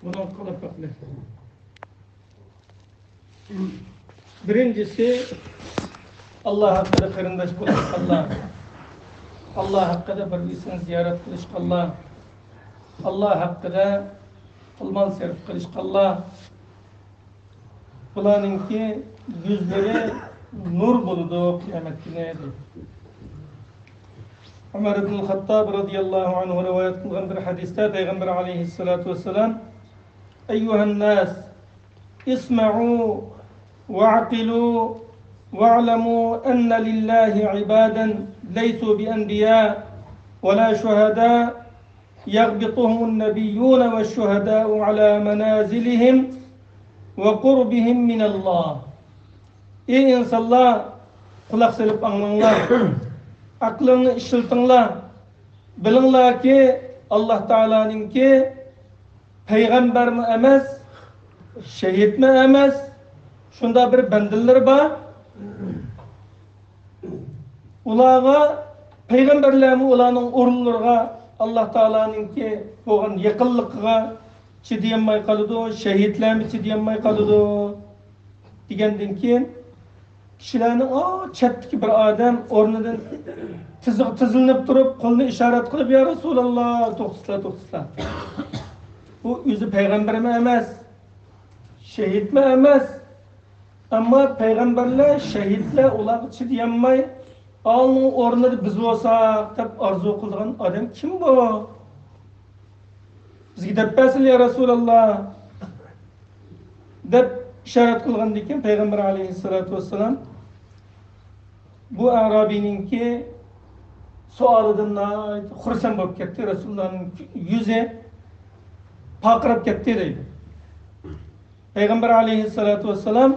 Bunun kılıplı. Birincisi Allah hakkında kırındaş kılış Allah hakkında bir birisini ziyaret kılış Allah hakkında kılmal serf kılış Bularınki yüzleri nur buludu kıyamet günü. Ömer ibn Hattab radıyallahu anhu rivayet kılgan bir hadiste Peygamber aleyhissalatu vesselam Eyyuhen nas isma'u wa'qilu wa'lamu enne lillahi ibaden leysu bi enbiya ve la şuhada yaghbituhumun nebiyyun ve şuhada'u ala manazilihim ve qurbihim minallah. Ey insanlar kulak selip anlayınlar. Aklını işiltinler. Bilinler ki Allah Teala'nın ki peygamber mi emez, şehit mi emez, şunda bir bendeler var. Ulağa peygamberlerimi ulanın urulurga Allah Teala'nın ki boğan yakınlıkıga çidiyenmay kalıdı, şehitlerimi çidiyenmay kalıdı. Degenden ki kişilerinin çetdeki bir adam ornadan tizilip durup kolunu işaret kılıp ya Resulallah to'xtislar. Bu yüzü peygamber mi emez, şehit mi emez. Ama peygamberler, şehitler ular çidiyenmay alnın ornada biz olsak deb arzu kıldıgan adam kim bu? Bizge dep bersin ya Resulallah deb işaret kılgan diken Peygamber aleyhissalatu vesselam bu Arabi'ninki sualıdan hursan bolup ketdi, Resulullah'ın yüzü pakırıp ketdi deydi. Peygamber aleyhissalatu vesselam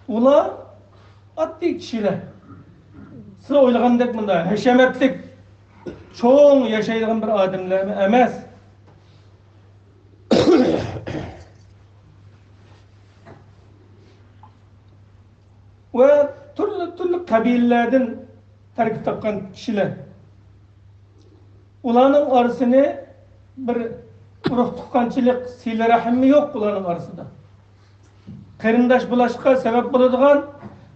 ular addi kişiler. Siz oylagandek mında heşemetlik çoğun yaşaydigan bir adamlar mı emez. Ve türlü kabilelerden terk takan kişiler. Ulanın arasını bir ruh tukançılık, sile rahimi yok ulanın arasında. Kırındaş bulaşıka sebep bulduğun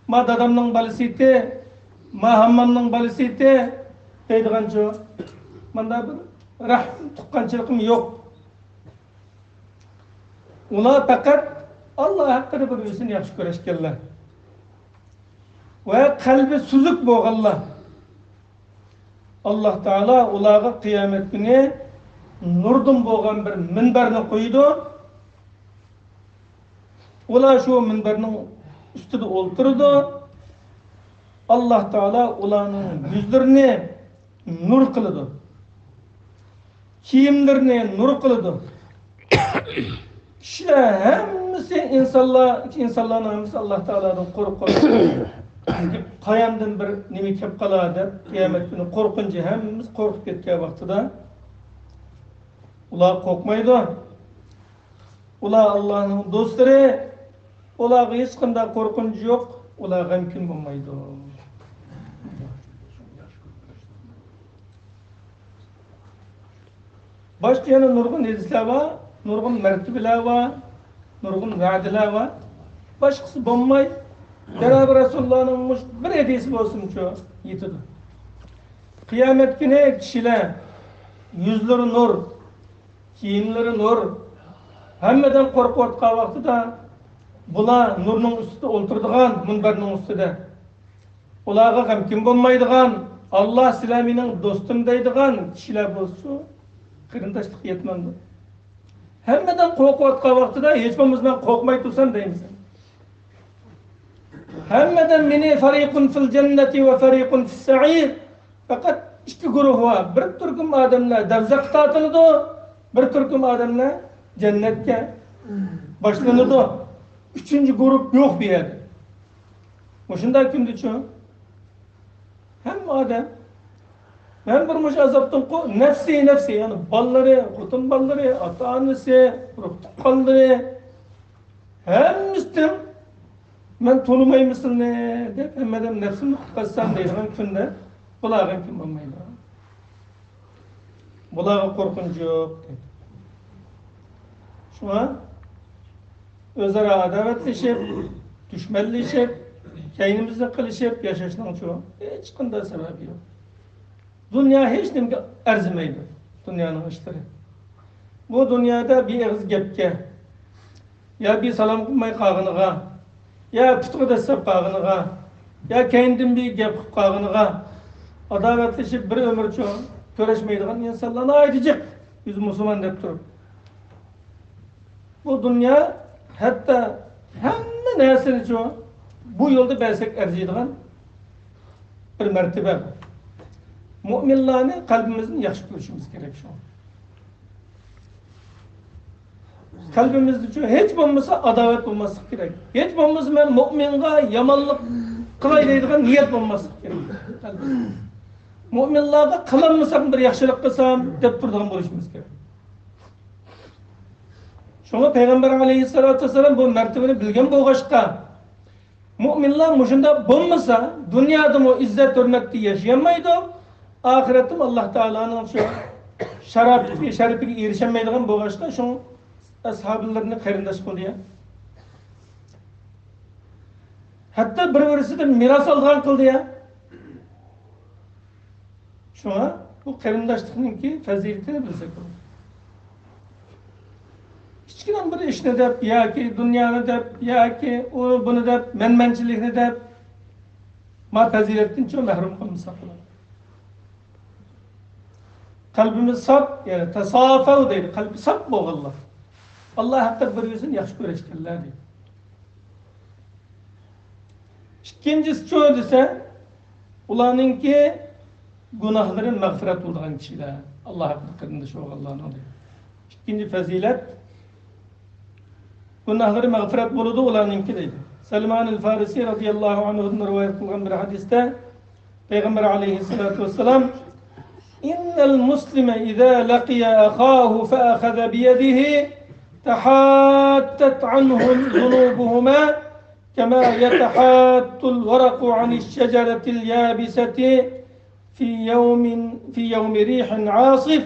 ma dadamның balısıydı, ma hammamның balısıydı deydiğin çoğu. Manda bir rahim tukançılığım yok. Ular fakat Allah hakkında bir yüzünü yaxşı köreşkenler. Ve kalbi süzük boğallar. Allah Teala ulağa kıyamet günü nurdun boğan bir minberini koydu. Ula şu minberinin üstüde oturdu. Allah Teala ulanın yüzlerini nur kılıdı. Kiyimlerini nur kılıdı. Kişiler hemisi insanların hemisi Allah Teala'dan korkuyor. Kayamdan bir nime kep kaladı. Kıyamet günü korkunca hemimiz korkup ketken vaktida ular korkmaydı. Ular Allah'ın dostları. Ular hiç kanda korkuncu yok. Ular mümkün bulmaydı. Başka yana nurgun hadisler var, nurgun mertebeler var, nurgun vaadiler var. Başkası bulmaydı. Cenab-ı Resulullah'ın bir hediyesi olsun çoğu yitidir. Kıyamet günü kişiler yüzleri nur, kiyimleri nur, hemmeden korku otkan vaktida bular nurun üstüde oturduğun minberinin üstüde. Ulağa gamkin bulmaydıgan, Allah silaminin dostum deydigan kişiler bolsun, kırındaşlık yetmemdi. Hemmeden korku otkan vaktida hiç birimiz korkmay tursam deymiz. Hemmeden meni farikun fil cenneti ve farikun fis sa'ir. Fakat iki grup var. Bir türküm adamlar devzak tatılıdı. Bir türküm adamlar cennetke başlanırdı. Üçüncü grup yok bir yerde. O şundan kimdi çoğu? Hem adam hem bir muş azaptın nefsi yani balları, kutun balları, ata-anası, ruh tukalları hem müstim men tanımaymışsın ne dep hemmeden nefsini kutkatsam deydiğin günde kulağın kim olmaydı. Bulağa korkunç yok dedi. Şuna özara adavetleşip, düşmanlaşıp, kendimizi kılışıp yaşaşının çoğu hiç kında sebebi yok. Dünya hiç demki erzimaydı. Dünyanın işleri. Bu dünyada bir ağız gepke, ya bir salam kılmay kağınıga, ya pütüğü de sep kağınıga, ya kendim bir gep kağınıga, adavetleşip bir ömür çoğu köreşmeydiğin insanlarına aydacak. Biz Müslüman deyip durup. Bu dünya hatta hemen nesini çoğu bu yolda belsek erziydiğin bir mertebe. Müminlerini kalbimizin yaxşı görüşümüz gerek şu an. Kalbimizde hiç olmasa adavet olması gerek. Hiç olmasa ben müminga yamanlık kılay deydiğin niyet olması gerek. Müminlerge kılanmasak bir yaxşılık kılsam dep durduğun buluşumuz gerek. Şuna Peygamber aleyhissalatu vesselam bu mertebeni bilgen boğaşka müminler muşunda bulmasa dünyada mı izzet hürmetli yaşayamaydı, ahiretim Allah Teala'nın şu şerefine erişemeydiğin boğaşka şunu ashablarını kerindaş kılıyor. Hatta birisi de miras algan kıldı ya. Şuna bu kerindaşlığının ki faziletini bilsek olur. Hiçkinden bir işini dep, ya ki dünyanı dep, ya ki onu bunu dep, menmencilikini dep, ma faziletin çok mahrum kılmışsak olur. Kalbimiz sap, yani tasafev deydi, kalbi sap boğullar. Allah hakkı bir yüzün yaxşı göreşkenler deydi. İkincisi çoğu dese, ulanınki günahların mağfiret olduğun kişiler. Allah hakkı kırında şu Allah'ın oluyor. İkinci fazilet, günahları mağfiret buludu ulanınki deydi. Selman-ı Farisi radıyallahu anhu'dan rivayet kılgan bir hadiste, Peygamber aleyhissalatu vesselam, İnnel muslime izâ laqiya ahâhu feâkheze biyedihi تحاتت عنه ذنوبهما كما يتحات الورق عن الشجرة اليابسة في يوم ريح عاصف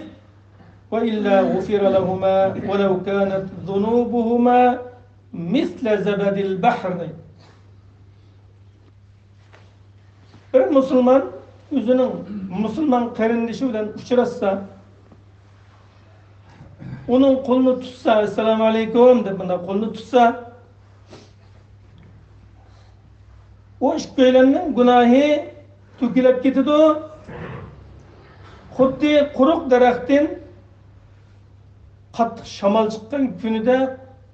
وإلا غفر لهما ولو كانت ذنوبهما مثل زبد البحر. Bir Müslüman özünün Müslüman kardeşi bilen uçurasa, onun kolunu tutsa, Esselamu Aleyküm de bunda kolunu tutsa, o iş böylenin günahı tükülüp gitidi. Xuddi quruq daraxtin qattiq shamol chiqqan kunida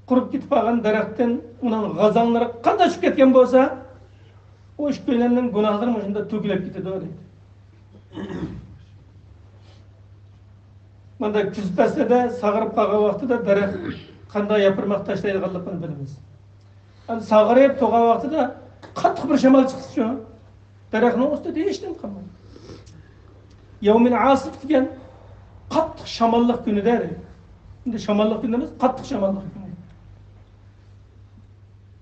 qurib ketib qolgan daraxtdan uning g'azonlari qanday tushib ketgan bo'lsa, o ish böylenin günahları shunda tükülüp gitidi deydi. Manda kuz faslida sag'irib qolgan vaqtida daraxt qanday yapirmoq tashlaydiganligini bilamiz. Hani sag'irib to'g'an vaqtida qattiq bir shamol chiqsa, daraxtning ustida hech nima qolmaydi. Yevmin asif degan qattiq shamolliq kunida. Endi shamolliq kunimiz qattiq shamolliq kun.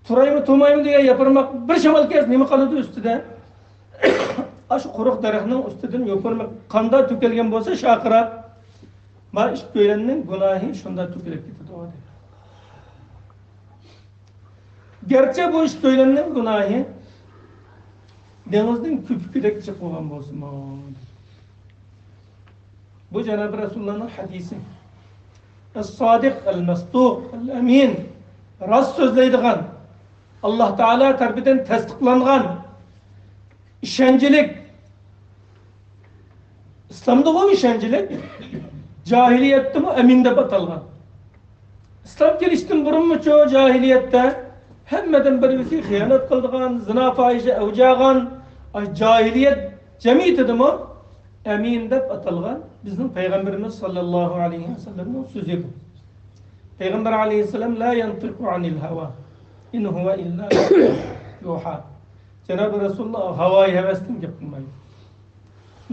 Turaymi to'maymi degan yapirmoq bir shamol kelsa nima qiladi ustida? Aşı quruq daraxtning ustidan yapirmoq qanday to'kilgan bo'lsa, shaqirab ma ish ko'ylanning gunohi shunda to'kilib ketadi o deydi. Gerçi bu ish ko'ylanning gunohi dengizning ko'pikidek chiqib qolgan bo'lsin. Bu Cenab-ı Resulullah'ın hadisi. Es-Sadik, el-Mestuk, el-Emin, rast sözleydiğen, Allah Teala tarafından tasdiqlangan, işencilik, İslam'da bu işencilik, cahiliyette mi eminde batalgan. İslam geliştin burun mu çoğu cahiliyette, hemmeden birisi hıyanet kıldıgan, zina fahişe evcağan, cahiliyet cemiyeti de mi? Emin deb atalgan bizim Peygamberimiz sallallahu aleyhi ve sellem'in sözü bu. Peygamber aleyhisselam la yantiku anil hava. İn huve illa yuha. Cenab-ı Resulullah havayı hevestin yapmayı.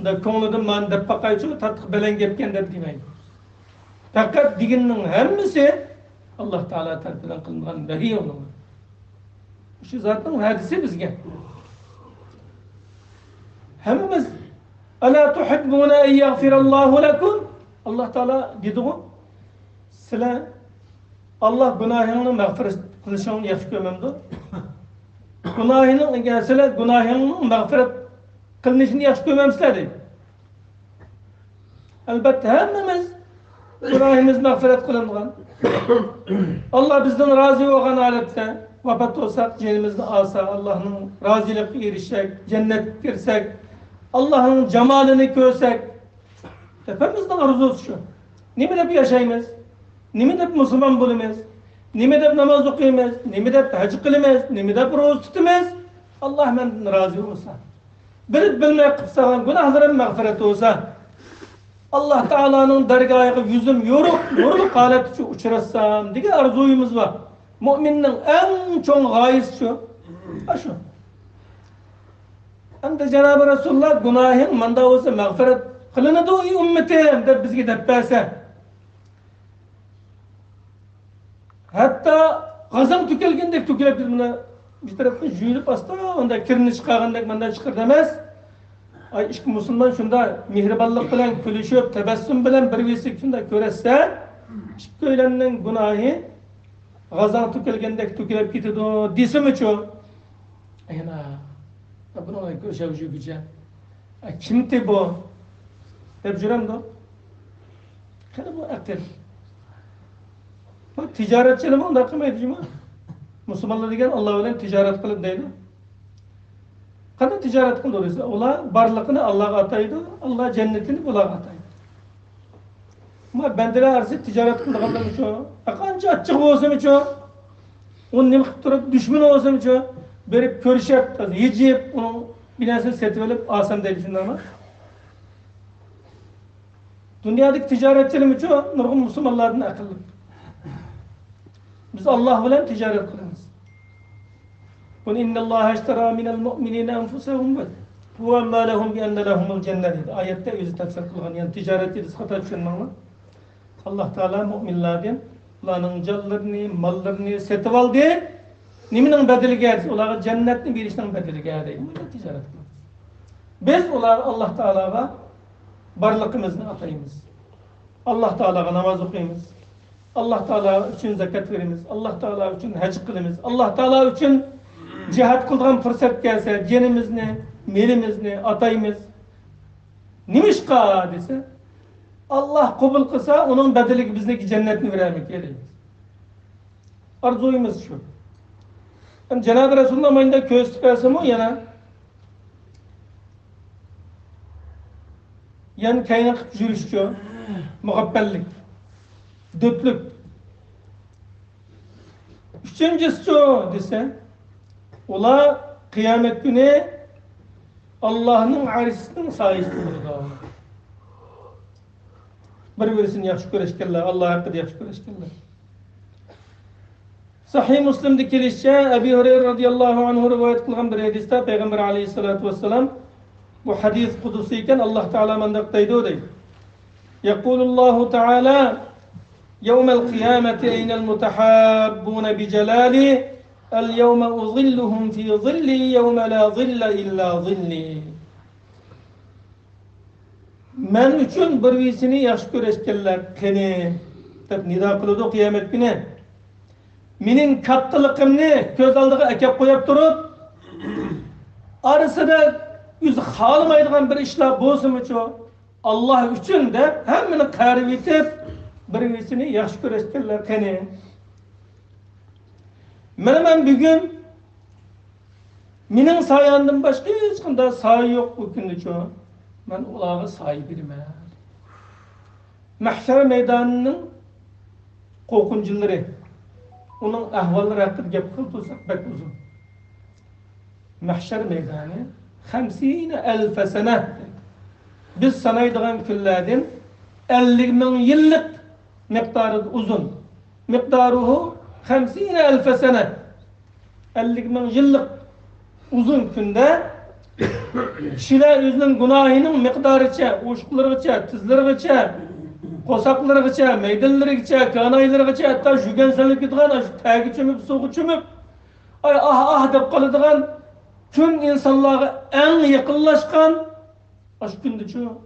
Da konuda man deb bakayçı tatıq belen gepken deb demeyin. Fakat diginin hemmisi Allah Teala tarafından kılınan vahiy onun. Şu zaten hadisi bizge. Hemmimiz ألا تحبون أن يغفر الله لكم Allah Teala dedi o, sizler Allah günahını mağfiret kılışını yaxşı görmemdi. Günahının, sizler günahının mağfiret kılınışını yaxşı görmemsizler deydi. Elbette hemmemiz günahımız mağfiret kılıngan. Allah bizden razı olan halette vefat olsak, cenimizni alsa, Allah'ın razılık erişsek, cennet girsek, Allah'ın cemalini görsek, hepimizden arzusu şu. Nime dep yaşayımız, nime dep Müslüman bulumuz, nime dep namaz okuyumuz, nime dep hac kılımız, nime dep roz tutumuz, Allah menden razı olsa. Bilip bilmek kıpsagan günahlarım mağfiret olsa, Allah Teala'nın dergahı yüzüm yoruluk halet uçurassam diye arzuyumuz var. Müminin en çok gayesi şu. Şu. Hem de Cenab-ı Resulullah günahın manda olsa mağfiret kılınıdı o ümmetim de bizge deppese. Hatta gazan tükelgendek tükelip biz buna bir taraftan jüyülüp asla onda kirini çıkargandek manda çıkır demez. Ay işki Müslüman şunda mihriballık bilen külüşüp tebessüm bilen bir vesik şunda göresse işki öylenin günahı gazan tükelgendek tükelip gidiyor disim için. Ayna bunu ona görüşevci güce. Kimdi bu? Hep jürem de. Kana bu aktif. Bak ticaretçiler mi onda kıymaydı mı? Müslümanlar diyen Allah öyle ticaret kılıp deydi. Kana ticaret kıldı olursa ola barlığını Allah'a ataydı, Allah cennetini bulağa ataydı. Ama bendeler arası ticaret kıldıqanlar şu. Aqanca açıq olsun şu. Onun nima qilib turib düşman olsun şu. Berip körüşüp, yiyip onun binasını setip alıp alsam deydi şunlarma. Dünyadaki ticaretçiler için nurgun Müslümanlardan akıllı. Biz Allah bilen ticaret kılırız. Kun innallaha ishtara minel mu'minina enfusahum ve ma lahum bi enne lahumul cennet. Ayette özü tefsir kılgan yani ticaret ediniz hata düşünmeyin. Allah Teala müminlerden ulanın canlarını, mallarını setip aldı. Niminin bedeli geldi? Onlara cennetini bir işten bedeli geldi. Bu ticaret kılırız. Biz onlara Allah Teala'ya barlığımızı atayımız. Allah Teala'ya namaz okuyumuz. Allah Teala için zekat verimiz. Allah Teala için hac kılımız. Allah Teala için cihat kılgan fırsat gelse cenimizni, melimizni atayımız. Nimişka dese Allah kabul kılsa onun bedeli bizdeki cennetini vermek gerekiyor. Arzuyumuz şu. Yani Cenab-ı Resulullah mayında köz tüpersim o yana yani kaynak jürüşçü, muhabbellik, dötlük. Üçüncüsü dese ola kıyamet günü Allah'ın arisinin sayesinde olur. Bir-birisini yaxşı göreşkerler, Allah hakkında yaxşı göreşkerler. Sahih Müslim'de kelişçe Ebu Hureyre radıyallahu anhu rivayet kılgan bir hadiste Peygamber aleyhissalatu vesselam bu hadis kudusiyken Allah Teala mandaktaydı o değil. Yekulullahu Teala yevmel kıyameti eynel mutahabbune bi celali el yevme uzilluhum fi zilli yevme la zille illa zilli. Men üçün bir-birisini yaxşı göreşkerler keni deb nida kılıdı kıyamet günü. Mening kattılıkımni göz aldığı ekep koyup durup arasında yüzü xalamaydigan bir işler bolsun üçün Allah üçün de hemmini qarib etip bir-birisini yaxşı göreşkerler keni. Men bugün mening sayandın başka hiç qanday sayı yok bu gün üçün. Ben ulağı sayı bilmem. Mahşer meydanının korkuncuları onun ahvalları hakkında gap kılıp olsak pek uzun. Mahşer meydanı 50.000 sene. Biz sanaydıgan küllerden 50.000 yıllık miktarı uzun. Miktaruhu 50.000 sene. 50.000 yıllık uzun günde kişiler özünün günahının miktarıça, uşkularıça, tizleriça, kosaklarıça, meydinleriça, kanaylarıça, hatta jügenselik gitgan, tagi çömüp, soğuk çömüp, ay ah dep kalıdığan tüm insanlara en yakınlaşkan aşk gündü çoğu.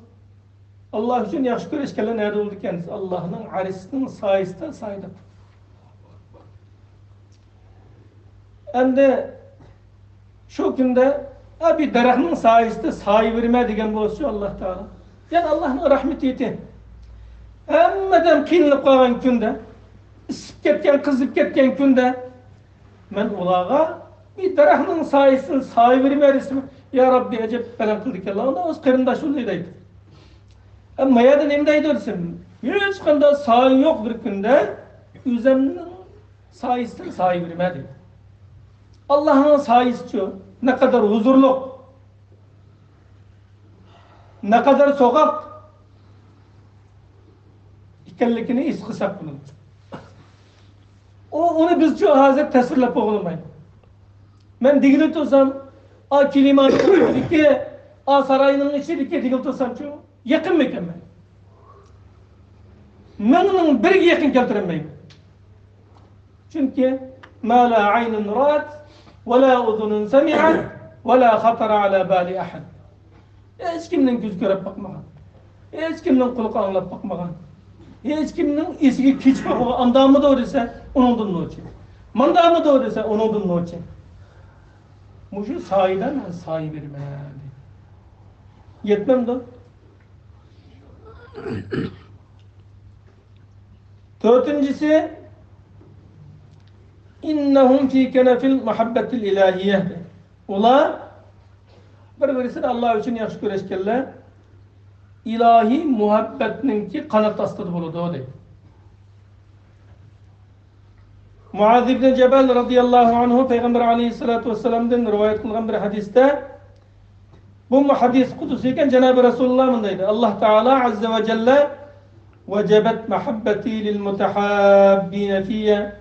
Allah üçün yaxşı görüşkənlər nerede oldu kendisi? Allah'ın arisinin sayısında saydı. Hem de şu günde bir daraxtın sayısında sayı vermə degen bolsa Allah Teala. Yani Allah'ın rahmeti eti. Hemmeden kıyınlıp kalan günde, ısıp ketken, kızıp ketken günde, men ulağa bir daraxtın sayısını sayı vermə resmi. Ya Rabbi acep falan kıldık Allah. Onda öz kırındaş olaydı. Ama ya da nemdeydi olsun. Hiç kanda sayı yok bir günde, üzerinin sayısını sayı vermedi. Allah'ın sayısı şu. Ne kadar huzurluk, ne kadar sokak ikenlikini iskısak bunun. Onu biz şu hazır tasvirlep oğlamayın. Ben digili tutsam, kilimanın içindeki, sarayının içindeki digili tutsam şu, yakın mükemmel. Ben onun bir yakın keltiremeyim. Çünkü ma la aynun ra'at ولا أذن سمعت ولا خطر على بال أحد. Hiç kimden göz görüp bakmagan, hiç kimden kulak anlap bakmagan, hiç kimden eski kiç bakmagan, andamı doğru ise onundan noçi, mandamı doğru ise onundan noçi. Muşu sayıdan sayı vermedi. Yetmem de. Dördüncüsü İnnehum fi kenefil muhabbetil ilahiyeh. Ular birisini Allah için yaxşı göreşkenler ilahi muhabbetninki kanat astıdı buludu deydi. Muaz ibn Cebel radıyallahu anhu Peygamber aleyhissalatu vesselam'dan rivayet kılgan bir hadiste bu hadis kudusiyken Cenab-ı Resulullah'ın deydi. Allah Teala azze ve celle vecebet muhabbeti lil mutehabbine fiyye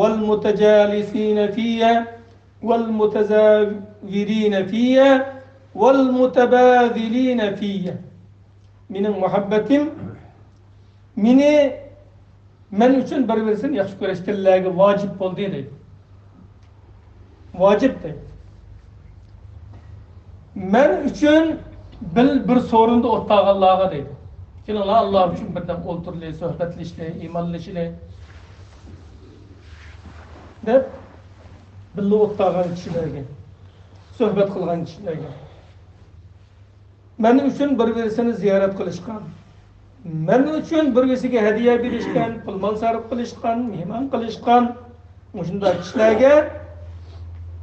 والمتجالسين فيها والمتزاورين فيها والمتبادلين فيها Minin muhabbetim men üçün bir-birisini yaxşı görüşkenlerge vacip oldu deydi. Vacip deydi. Men üçün bir sorunda ottağallağa deydi. Şimdi Allah üçün birden olturli, sohbetleşli, imanleşli deb birga o'tgan kishilarga, suhbat qilgan kishilarga. Men uchun bir-birini ziyorat qilishgan, men uchun bir-biriga hadiya berishgan, pul mol sarf qilishgan, mehmon qilishgan shunday kishilarga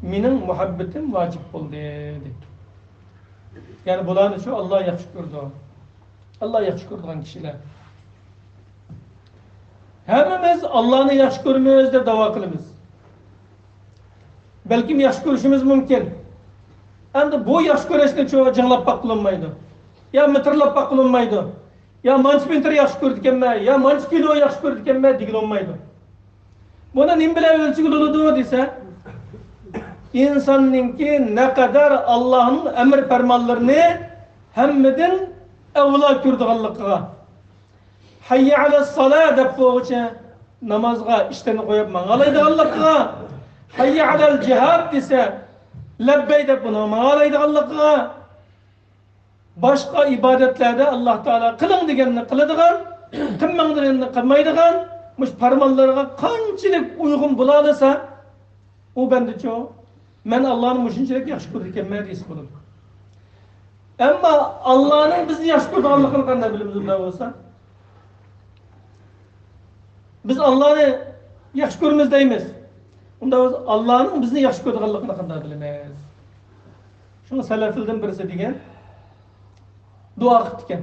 mening muhabbatim vojib bo'ldi dedi. Yani bularni shu Allah yaxshi ko'rdi. Allah yaxshi ko'rgan kishilar. Hammamiz Allah'ni yaxshi ko'rmaymiz deb da'vo qilamiz. Belki yaxshi ko'rishimiz mumkin. Endi bu yaxshi ko'rishni cho'g'a jinglab baqilmaydi. Ya mitrlab baqilmaydi. Ya manch mintir yaxshi ko'rdi ekanman, ya manch kilo yaxshi ko'rdi ekanman degilmaydi. Buni nim bilan o'lchigiladi desa, insonninki ne kadar Allah'ın emir fermanlarini hammadan avlo ko'rdiganligiga. Hayya alas salat deb qo'ycha namozga ishdan qo'yib mang'alaydiganligiga. Hayya alal cihad dese lebbey de bunu mağalaydiganligiga, başka ibadetlerde Allah Teala kılın deganini qiladigan, qilmang deganini qilmaydigan, mush farmonlarga qanchalik uygun bo'ladisa, u bendicho men Allah'ni mushunchalik yaxshi ko'rar ekanman deysiz bo'ladi. Ammo Allah'ning bizni yaxshi ko'rganligini qanday bilamiz unda bo'lsa? Biz Allah'ni yaxshi ko'ramiz deymiz. Unda Allah'ın bizni yaxshi ko'rganligini qanday bilamiz? Shuni salafildan birisi degan duo qilgan.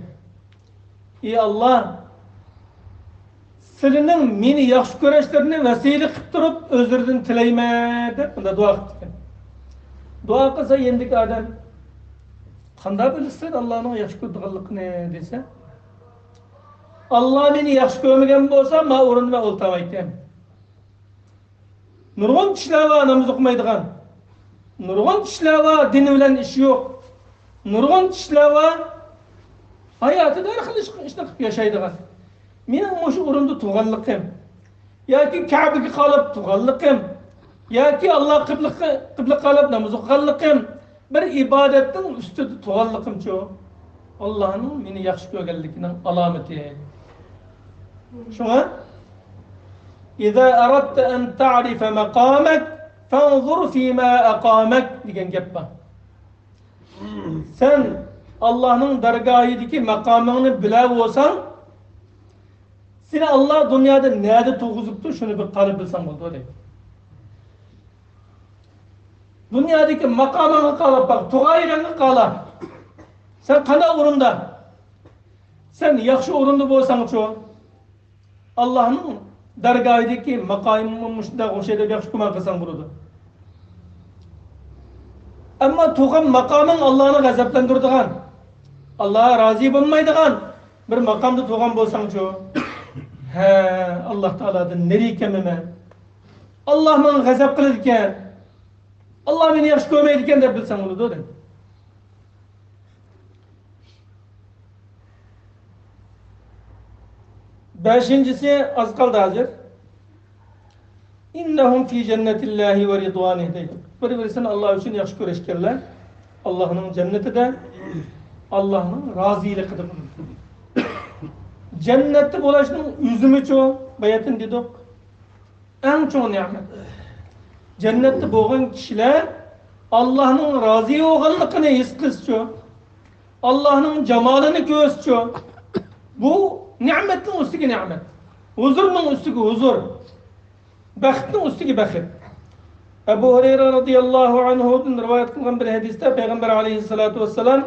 Ey Allah, sizning meni yaxshi ko'rishlarni vasila qilib turib o'zingizdan tilayman deb bunda duo qilgan. Duo qilsa endiki odam qanday bilsin Allah'ning yaxshi ko'rganligini desa, Allah meni yaxshi ko'rmagan bo'lsa, men o'rnimga o'ltirmayman. Nurg'un kishilar va namoz o'qimaydigan, nurg'un kishilar va din bilan ishi yo'q, nurg'un kishilar va hayotida har xil ishni qilib yashaydigan. Mening o'sha o'rinda turganligim yoki Ka'baga qolib turganligim yoki Alloh qibla qilib namoz o'qiganligim bir ibodatning ustida turganligim-chu. Allah'ın meni yaxşı görgenligining alameti. Şuna İza aradta en ta'rife maqamak fanzur fîmâ aqâmek diyen gep var. Sen Allah'ın dergahideki makamını bile olsan seni Allah dünyada nerede tuğuzuptu şunu bir kalıp bilsen oldu öyle. Dünyadaki makamını kalıp bak tuğayırını kalıp sen kana orunda sen yaxşı orunda bolsan ço Allah'ın dergahideki makamını da o şeyde yaxşı kuma kılsan burudu. Ama tuğan makamın Allah'ını gazaplandırdıgan Allah'a razı olmaydıgan bir makamda tuğan bolsan ço Allah Teala'dan nereye kememe Allah bana gazap kılırken Allah beni yaxşı görmeydiken de bilsen olur değil mi? Beşincisi az kaldı hazır. İnnehum fi cennetillahi ve ridvanih deydi. Birisini Allah için yaxşı göreşkerler. Allah'ın cenneti de Allah'ın razılığı da cennette bulaşının üzümü çoğu bayatın dedik. En çoğu nimet. Cennette boğan kişiler Allah'ın razı olganlığını his kılıyor. Allah'ın cemalini görüyor. Bu nimetin üstüge nimet. Huzurun üstüge huzur. Bəxtin üstüge bəxt. Ebu Hureyre radıyallahu anhu'dan rivayet kılgan bir hadiste Peygamber aleyhissalatu vesselam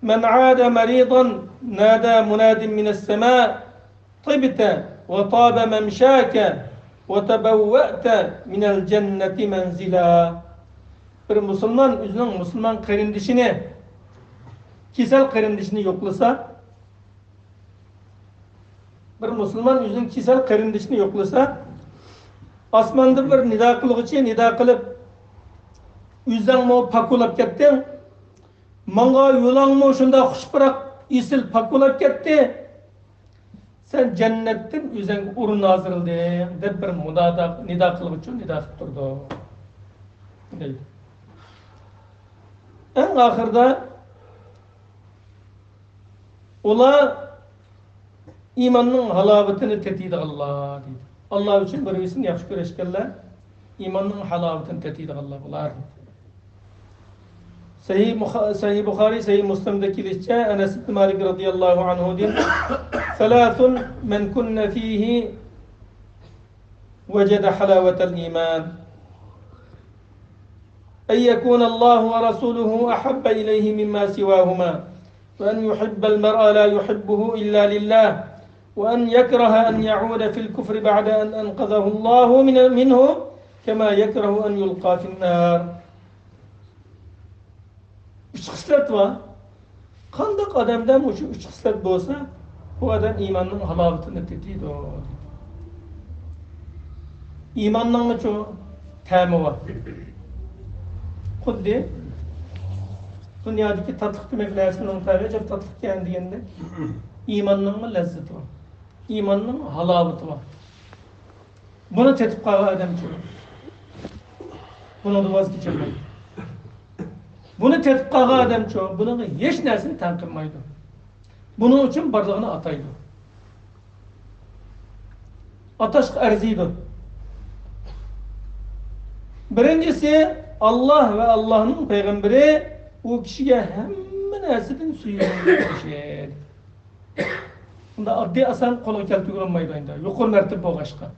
Men aada maridan nada munadin mines sema tibte ve tabe memşake ve tebevve'te minel cenneti menzila. Bir Müslüman üzünün Müslüman karindişini kisel karindişini yoklasa bir Müslüman üzünün kisel karindişini yoklasa asmanda bir nida kılgıcı nida kılıp yüzden mo pakulap kettin manga yolan mo şunda hoş bırak isil pakulap ketti sen cennetin yüzden urun hazırıldı deb bir nida kılgıcı nida tutturdu deydi. En ahırda ola imanın halavetini tetiydi Allah deydi. Allah için birisini yaxşı göreşkerler imanın halavetini tetiydi Allah bular. Sahih Bukhari, Sahih Müslim'deki listçe Enes ibn Malik radıyallahu anhu diyor. Thalathun men kunne fihi vecede halavetel iman. En yekune Allahu ve Rasuluhu ahabbe ileyhi mimma sivahuma. Ve en yuhibbel mer'a la yuhibbuhu illa lillah. Ve en yekraha en ya'ude fil kufri ba'de en enqazahu Allahu minhu kema yekrahu en yulqa fin nar. Üç kıslet var. Kandak adamdan bu üç kıslet olsa bu adam imanın halavetini tetiydi o. İmanın mı çoğu temi var. Kuddi dünyadaki tatlık demeklersinin tabi çok tatlık kendinde imanın mı lezzeti var. İmanın halaveti var. Bunu tetip kalan adam çoğu. Bunu da vazgeçemez. Bunu tetip kalan adam çoğu. Bunun hiç nersini tanıtmaydı. Bunun için barlığını ataydı. Ataşk erziydi. Birincisi Allah ve Allah'ın peygamberi o kişiye hemen nersinden suyunu verir. Bunda addi asan kolu keltü olmaydı aynı. Yukarı mertebe o aşka.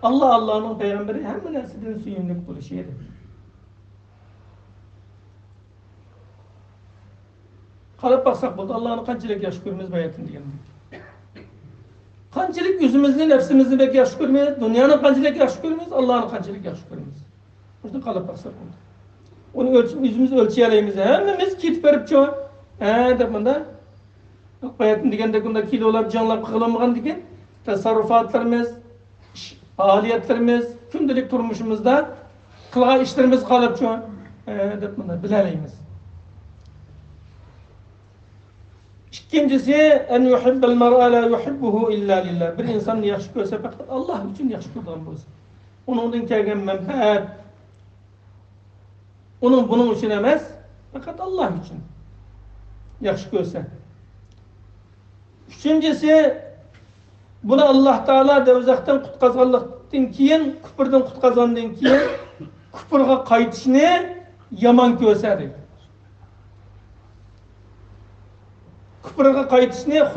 Allah'ın peygamberi hemen nersinden suyunu verir. Kalıp baksak buldu Allah'ın kançılık yaş görmez bayatın diyelim. Kançılık yüzümüzü, nefsimizi belki yaş görmez, dünyanın kançılık yaş görmez, Allah'ın kançılık yaş görmez. Burada kalıp baksak buldu. Onu yüzümüzü ölçüyeleyimize hemimiz kit verip çoğu. Depmanda. Bayatın digende kunda kilolar canlar kıkılamıgan diken tasarrufatlarımız, faaliyetlerimiz, gündelik turmuşumuzda kılga işlerimiz kalıp çoğu. Depmanda bilaleyimiz. İkincisi en yuhibbel mer'a la yuhibbuhu illa lillah. Bir insan yaxşı görse fakat Allah için yaxşı görən bolsa. Onundan kelgen menfaat onun bunun için emas, Fakat Allah için yaxşı görse. Üçüncüsü, bunu Allah Teala dövzaktan kutkazanlıktan keyin, küfürden kutkazandan keyin küfürge kaytışını yaman görse deydi. Küfürge kaytışını